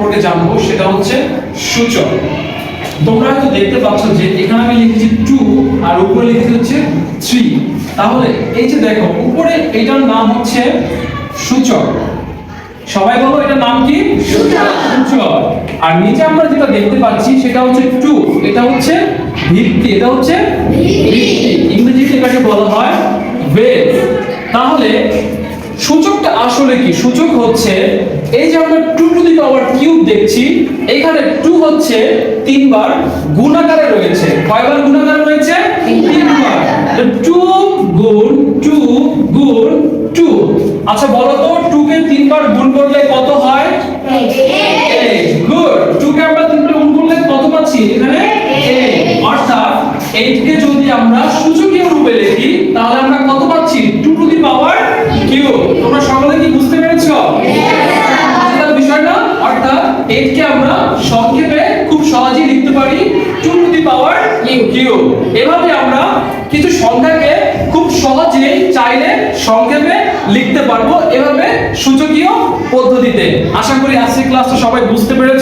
সম্পর্কে জানবো, সেটা হচ্ছে সূচক। তোমরা হয়তো দেখতে পাচ্ছ যে এখানে আমি লিখেছি 2 আর উপরে লিখেছি হচ্ছে 3। তাহলে এই যে দেখো উপরে এটার নাম হচ্ছে সূচক। সবাই বলো এটার নাম কি? সূচক। আর নিচে আমরা যেটা দেখতে পাচ্ছি সেটা হচ্ছে 2, এটা হচ্ছে ভিত্তি, এটা হচ্ছে ভিত্তি। ইংরেজিতে এটাকে বলা হয় বেস। তাহলে সূচকটা আসলে কি? সূচক হচ্ছে এই যে আমরা 2 টু দি পাওয়ার কিউব দেখছি, এখানে 2 হচ্ছে 3 বার গুণাকারে রয়েছে। কয়বার গুণাকারে রয়েছে? 3 বার। 2 গুণ 2 গুণ 2। আচ্ছা বলো তো 2 কে 3 বার গুণ করলে কত হয়? 8। গুড। 2 কে আমরা 3 বার গুণ করলে কত পাচ্ছি? এখানে 8। অর্থাৎ 8 কে যদি আমরা সূচকীয় রূপে লিখি তাহলে আমরা কত পাচ্ছি? 2 টু দি পাওয়ার কিউব। তোমরা সকলে কি বুঝতে পেরেছো? বুঝতে বিষয়টা? অর্থাৎ 8 কে আমরা সংক্ষেপে খুব সহজেই লিখতে পারি 2 টু দি পাওয়ার কিউব। এভাবে আমরা কিছু সংখ্যাকে খুব সহজেই চাইলে সংক্ষেপে লিখতে পারবো, এভাবে সূচকীয় পদ্ধতিতে। আশা করি আজকের ক্লাসটা সবাই বুঝতে পেরেছো।